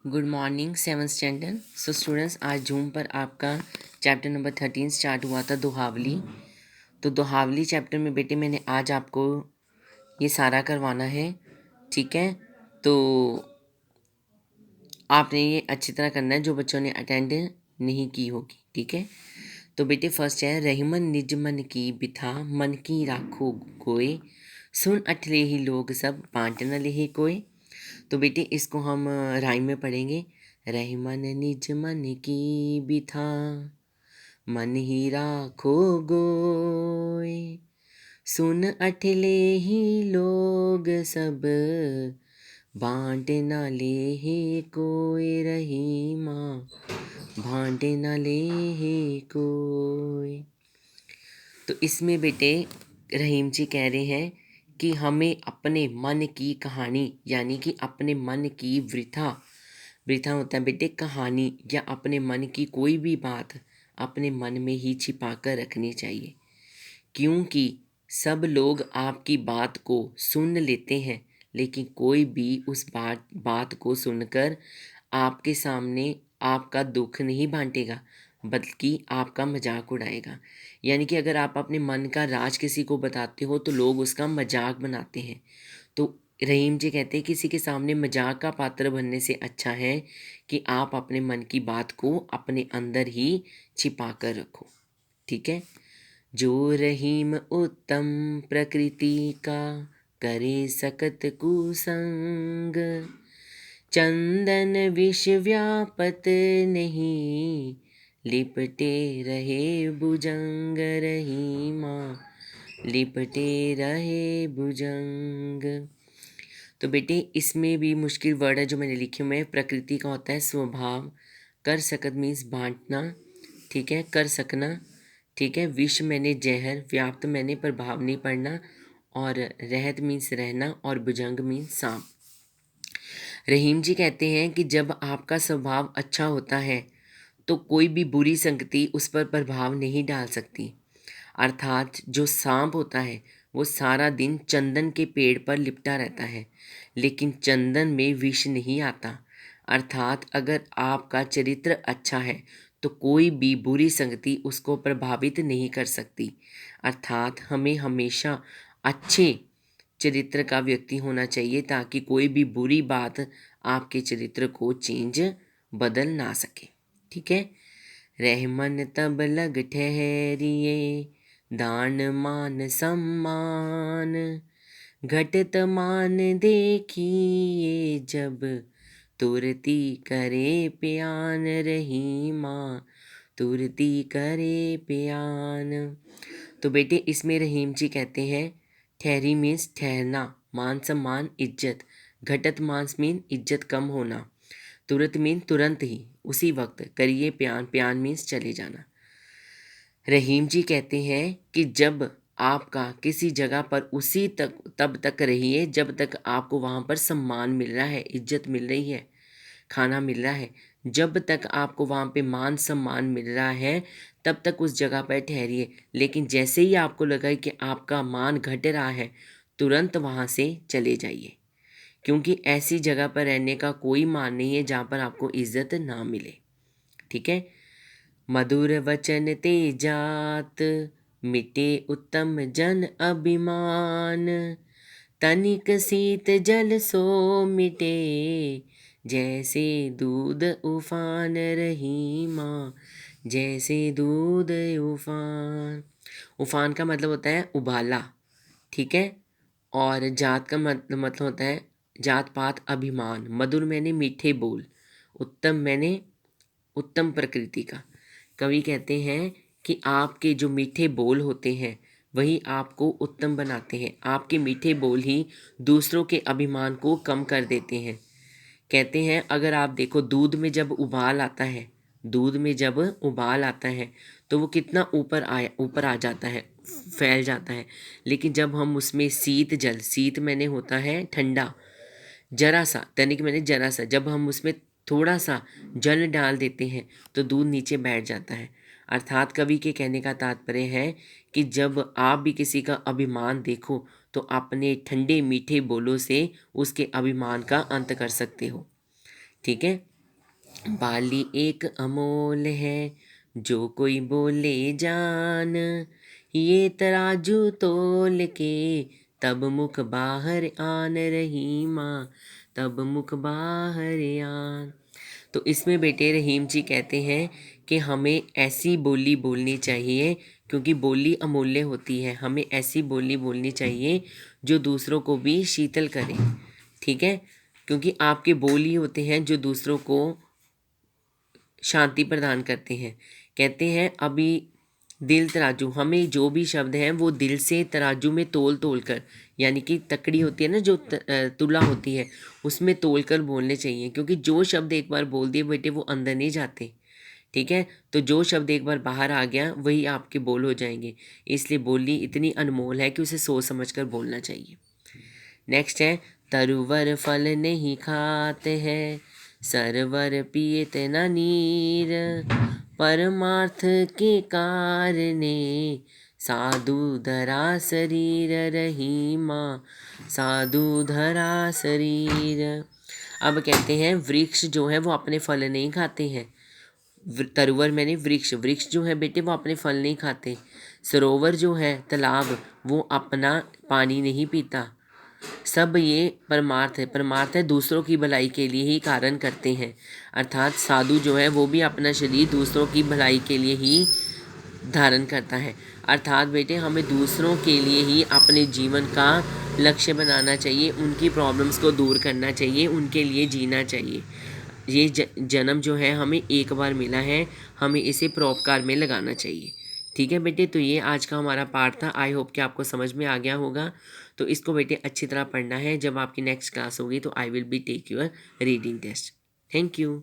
Good morning 7th standard. So students, आज zoom पर आपका चैप्टर नंबर 13 स्टार्ट हुआ था, दोहावली। तो दोहावली चैप्टर में बेटे मैंने आज आपको ये सारा करवाना है, ठीक है। तो आपने ये अच्छी तरह करना है जो बच्चों ने अटेंड नहीं की होगी, ठीक है। तो बेटे फर्स्ट है, रहीमन निज मन की बिथा मन की राखो कोय, सुन अठले ही लोग सब बांट न लेहि कोय। तो बेटे इसको हम राइम में पढ़ेंगे। रहीमन निज मन की बिथा मन ही राखो गोय, सुन अठले ही लोग सब बांट ना ले हे कोय, रहीमा बांट ना ले हे कोय। तो इसमें बेटे रहीम जी कह रहे हैं कि हमें अपने मन की कहानी यानी कि अपने मन की वृथा वृथा होता है बेटे कहानी, या अपने मन की कोई भी बात अपने मन में ही छिपा कर रखनी चाहिए, क्योंकि सब लोग आपकी बात को सुन लेते हैं, लेकिन कोई भी उस बात को सुनकर आपके सामने आपका दुख नहीं बांटेगा, बल्कि आपका मजाक उड़ाएगा। यानी कि अगर आप अपने मन का राज किसी को बताते हो तो लोग उसका मजाक बनाते हैं। तो रहीम जी कहते हैं किसी के सामने मजाक का पात्र बनने से अच्छा है कि आप अपने मन की बात को अपने अंदर ही छिपा कर रखो, ठीक है। जो रहीम उत्तम प्रकृति का करे सकत कुसंग, चंदन विष व्यापत नहीं लिपटे रहे भुजंग, रहीमा लिपटे रहे भुजंग। तो बेटे इसमें भी मुश्किल वर्ड है जो मैंने लिखे हुए हैं। प्रकृति का होता है स्वभाव, कर सकत मीन्स बांटना, ठीक है, कर सकना, ठीक है। विष मैंने जहर, व्याप्त मैंने प्रभाव नहीं पड़ना, और रहत मीन्स रहना, और भुजंग मीन्स सांप। रहीम जी कहते हैं कि जब आपका स्वभाव अच्छा होता है तो कोई भी बुरी संगति उस पर प्रभाव नहीं डाल सकती। अर्थात जो सांप होता है वो सारा दिन चंदन के पेड़ पर लिपटा रहता है, लेकिन चंदन में विष नहीं आता। अर्थात अगर आपका चरित्र अच्छा है तो कोई भी बुरी संगति उसको प्रभावित नहीं कर सकती। अर्थात हमें हमेशा अच्छे चरित्र का व्यक्ति होना चाहिए ताकि कोई भी बुरी बात आपके चरित्र को बदल ना सके, ठीक है। रहमन तब लग ठहरिए दान मान सम्मान, घटत मान देखिए जब तुरती करे प्यान, रहीमा तुरती करे प्यान। तो बेटे इसमें रहीम जी कहते हैं ठहरी मीन्स ठहरना, मान सम्मान इज्जत, घटत मांस मीन इज्जत कम होना, तुरंत मीन तुरंत ही उसी वक्त, करिए प्यान, प्यान मीन्स चले जाना। रहीम जी कहते हैं कि जब आपका किसी जगह पर उसी तक तब तक रहिए जब तक आपको वहाँ पर सम्मान मिल रहा है, इज्जत मिल रही है, खाना मिल रहा है। जब तक आपको वहाँ पे मान सम्मान मिल रहा है तब तक उस जगह पर ठहरिए, लेकिन जैसे ही आपको लगा कि आपका मान घट रहा है तुरंत वहाँ से चले जाइए, क्योंकि ऐसी जगह पर रहने का कोई मान नहीं है जहाँ पर आपको इज्जत ना मिले, ठीक है। मधुर वचन ते जात मिटे उत्तम जन अभिमान, तनिक शीत जल सो मिटे जैसे दूध उफान, रहीमा जैसे दूध उफान। उफान का मतलब होता है उबाला, ठीक है। और जात का मतलब होता है जात पात अभिमान। मधुर मैंने मीठे बोल, उत्तम मैंने उत्तम प्रकृति का। कवि कहते हैं कि आपके जो मीठे बोल होते हैं वही आपको उत्तम बनाते हैं। आपके मीठे बोल ही दूसरों के अभिमान को कम कर देते हैं। कहते हैं अगर आप देखो दूध में जब उबाल आता है, दूध में जब उबाल आता है तो वो कितना ऊपर आ जाता है, फैल जाता है। लेकिन जब हम उसमें शीत जल, शीत मैंने होता है ठंडा, जरा सा, तनिक मैंने जरा सा, जब हम उसमें थोड़ा सा जल डाल देते हैं तो दूध नीचे बैठ जाता है। अर्थात कवि के कहने का तात्पर्य है कि जब आप भी किसी का अभिमान देखो तो अपने ठंडे मीठे बोलों से उसके अभिमान का अंत कर सकते हो, ठीक है। बाली एक अमोल है, जो कोई बोले जान, ये तराजू तोल के तब मुख बाहर आन, रहीमा तब मुख बाहर आन। तो इसमें बेटे रहीम जी कहते हैं कि हमें ऐसी बोली बोलनी चाहिए, क्योंकि बोली अमूल्य होती है। हमें ऐसी बोली बोलनी चाहिए जो दूसरों को भी शीतल करे, ठीक है, क्योंकि आपके बोल ही होते हैं जो दूसरों को शांति प्रदान करते हैं। कहते हैं अभी दिल तराजू, हमें जो भी शब्द हैं वो दिल से तराजू में तोल तोल कर, यानी कि तकड़ी होती है ना जो तुला होती है, उसमें तोल कर बोलने चाहिए, क्योंकि जो शब्द एक बार बोल दिए बेटे वो अंदर नहीं जाते, ठीक है। तो जो शब्द एक बार बाहर आ गया वही आपके बोल हो जाएंगे। इसलिए बोली इतनी अनमोल है कि उसे सोच समझ कर बोलना चाहिए। नेक्स्ट है, तरुवर फल नहीं खाते हैं, सरवर पियत न नीर, परमार्थ के कारणे साधु धरा शरीर, रहीमा साधु धरा शरीर। अब कहते हैं वृक्ष जो है वो अपने फल नहीं खाते हैं। तरुवर मैंने वृक्ष, वृक्ष जो है बेटे वो अपने फल नहीं खाते। सरोवर जो है तालाब, वो अपना पानी नहीं पीता। सब ये परमार्थ है, परमार्थ है दूसरों की भलाई के लिए ही कारण करते हैं। अर्थात साधु जो है वो भी अपना शरीर दूसरों की भलाई के लिए ही धारण करता है। अर्थात बेटे हमें दूसरों के लिए ही अपने जीवन का लक्ष्य बनाना चाहिए, उनकी प्रॉब्लम्स को दूर करना चाहिए, उनके लिए जीना चाहिए। ये जन्म जो है हमें एक बार मिला है, हमें इसे परोपकार में लगाना चाहिए। ठीक है बेटे, तो ये आज का हमारा पाठ था। आई होप कि आपको समझ में आ गया होगा। तो इसको बेटे अच्छी तरह पढ़ना है। जब आपकी नेक्स्ट क्लास होगी तो I will be take your reading test. Thank you.